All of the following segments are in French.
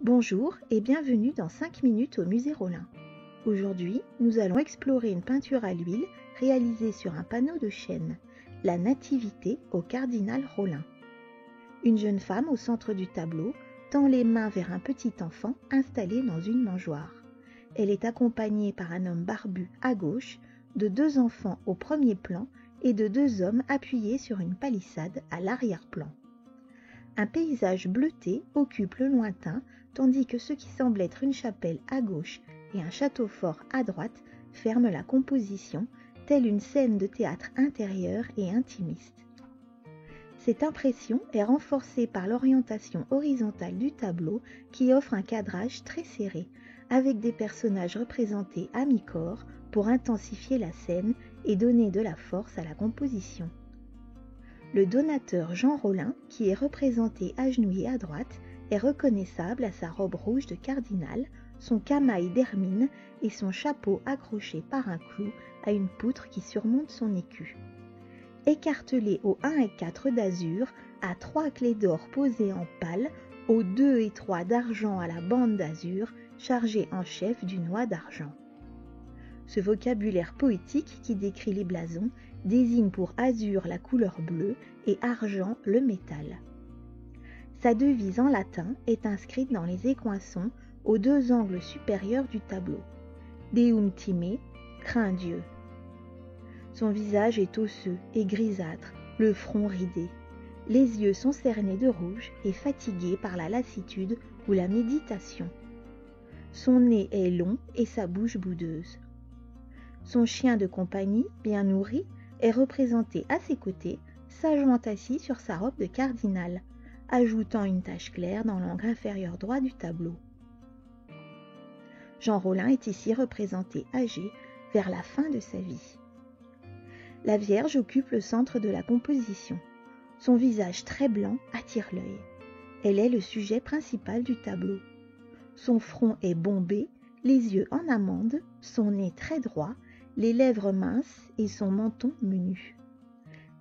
Bonjour et bienvenue dans 5 minutes au musée Rolin. Aujourd'hui, nous allons explorer une peinture à l'huile réalisée sur un panneau de chêne, la Nativité au cardinal Rolin. Une jeune femme au centre du tableau tend les mains vers un petit enfant installé dans une mangeoire. Elle est accompagnée par un homme barbu à gauche, de 2 enfants au premier plan et de 2 hommes appuyés sur une palissade à l'arrière-plan. Un paysage bleuté occupe le lointain, tandis que ce qui semble être une chapelle à gauche et un château fort à droite ferment la composition, telle une scène de théâtre intérieur et intimiste. Cette impression est renforcée par l'orientation horizontale du tableau qui offre un cadrage très serré, avec des personnages représentés à mi-corps pour intensifier la scène et donner de la force à la composition. Le donateur Jean Rolin, qui est représenté agenouillé à droite, est reconnaissable à sa robe rouge de cardinal, son camail d'hermine et son chapeau accroché par un clou à une poutre qui surmonte son écu. Écartelé aux 1 et 4 d'azur, à 3 clés d'or posées en pal, aux 2 et 3 d'argent à la bande d'azur, chargé en chef d'une oie d'argent. Ce vocabulaire poétique qui décrit les blasons désigne pour azur la couleur bleue et argent le métal. Sa devise en latin est inscrite dans les écoinçons aux 2 angles supérieurs du tableau. Deum time, crains Dieu. Son visage est osseux et grisâtre, le front ridé. Les yeux sont cernés de rouge et fatigués par la lassitude ou la méditation. Son nez est long et sa bouche boudeuse. Son chien de compagnie, bien nourri, est représenté à ses côtés, sagement assis sur sa robe de cardinal, ajoutant une tache claire dans l'angle inférieur droit du tableau. Jean Rolin est ici représenté âgé, vers la fin de sa vie. La Vierge occupe le centre de la composition. Son visage très blanc attire l'œil. Elle est le sujet principal du tableau. Son front est bombé, les yeux en amande, son nez très droit, les lèvres minces et son menton menu.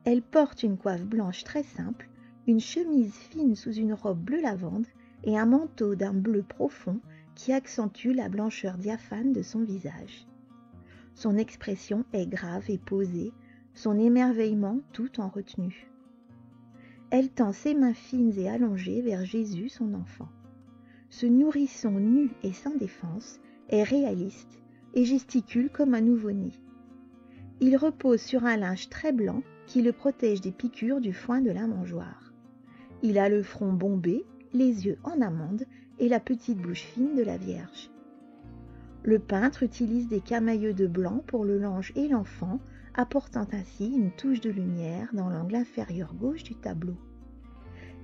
Elle porte une coiffe blanche très simple, une chemise fine sous une robe bleu lavande et un manteau d'un bleu profond qui accentue la blancheur diaphane de son visage. Son expression est grave et posée, son émerveillement tout en retenue. Elle tend ses mains fines et allongées vers Jésus, son enfant. Ce nourrisson nu et sans défense est réaliste et gesticule comme un nouveau-né. Il repose sur un linge très blanc qui le protège des piqûres du foin de la mangeoire. Il a le front bombé, les yeux en amande et la petite bouche fine de la Vierge. Le peintre utilise des camailleux de blanc pour le linge et l'enfant, apportant ainsi une touche de lumière dans l'angle inférieur gauche du tableau.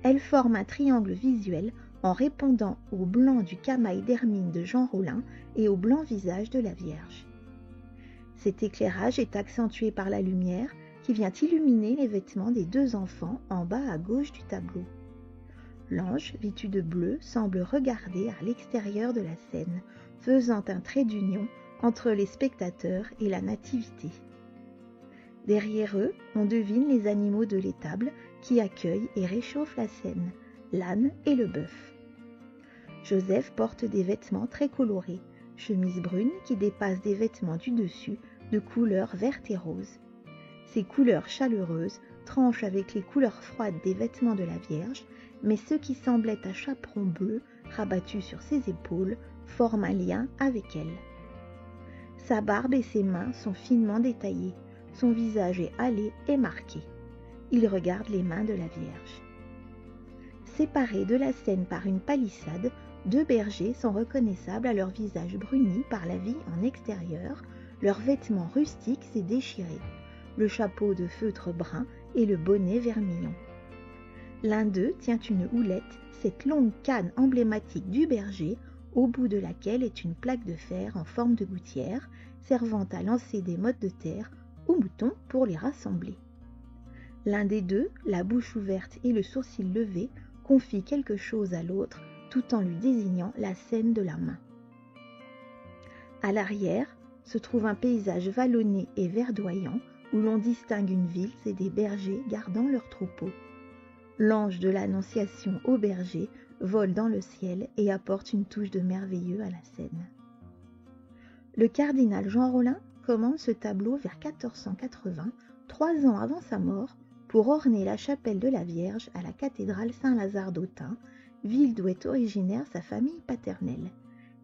Elle forme un triangle visuel en répondant au blanc du camail d'hermine de Jean Rolin et au blanc visage de la Vierge. Cet éclairage est accentué par la lumière qui vient illuminer les vêtements des 2 enfants en bas à gauche du tableau. L'ange, vêtu de bleu, semble regarder à l'extérieur de la scène, faisant un trait d'union entre les spectateurs et la nativité. Derrière eux, on devine les animaux de l'étable qui accueillent et réchauffent la scène, l'âne et le bœuf. Joseph porte des vêtements très colorés, chemise brune qui dépasse des vêtements du dessus de couleur verte et rose. Ces couleurs chaleureuses tranchent avec les couleurs froides des vêtements de la Vierge, mais ce qui semblait un chaperon bleu rabattu sur ses épaules forme un lien avec elle. Sa barbe et ses mains sont finement détaillées, son visage est hâlé et marqué. Il regarde les mains de la Vierge. Séparés de la scène par une palissade, 2 bergers sont reconnaissables à leur visage bruni par la vie en extérieur, leurs vêtements rustiques et déchirés, le chapeau de feutre brun et le bonnet vermillon. L'un d'eux tient une houlette, cette longue canne emblématique du berger, au bout de laquelle est une plaque de fer en forme de gouttière, servant à lancer des mottes de terre aux moutons pour les rassembler. L'un des 2, la bouche ouverte et le sourcil levé, confie quelque chose à l'autre, tout en lui désignant la scène de la main. À l'arrière se trouve un paysage vallonné et verdoyant où l'on distingue une ville et des bergers gardant leurs troupeaux. L'ange de l'Annonciation au berger vole dans le ciel et apporte une touche de merveilleux à la scène. Le cardinal Jean Rollin commande ce tableau vers 1480, 3 ans avant sa mort, pour orner la chapelle de la Vierge à la cathédrale Saint-Lazare d'Autun, ville d'où est originaire sa famille paternelle.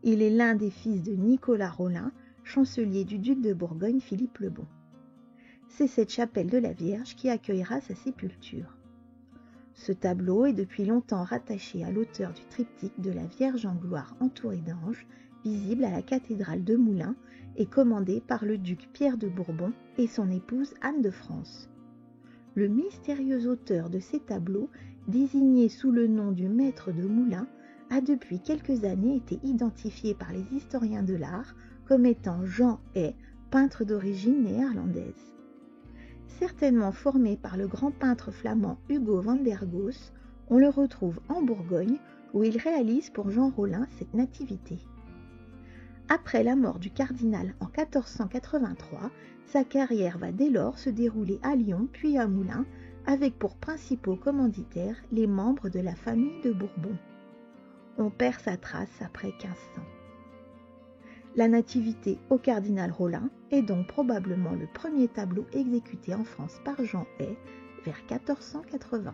Il est l'un des fils de Nicolas Rollin, chancelier du duc de Bourgogne Philippe le Bon. C'est cette chapelle de la Vierge qui accueillera sa sépulture. Ce tableau est depuis longtemps rattaché à l'auteur du triptyque de la Vierge en gloire entourée d'anges, visible à la cathédrale de Moulins et commandé par le duc Pierre de Bourbon et son épouse Anne de France. Le mystérieux auteur de ces tableaux, désigné sous le nom du maître de Moulins, a depuis quelques années été identifié par les historiens de l'art comme étant Jean Hay, peintre d'origine néerlandaise. Certainement formé par le grand peintre flamand Hugo van der Goes, on le retrouve en Bourgogne où il réalise pour Jean Rollin cette nativité. Après la mort du cardinal en 1483, sa carrière va dès lors se dérouler à Lyon puis à Moulins, avec pour principaux commanditaires les membres de la famille de Bourbon. On perd sa trace après 1500. La Nativité au cardinal Rollin est donc probablement le premier tableau exécuté en France par Jean Hay vers 1480.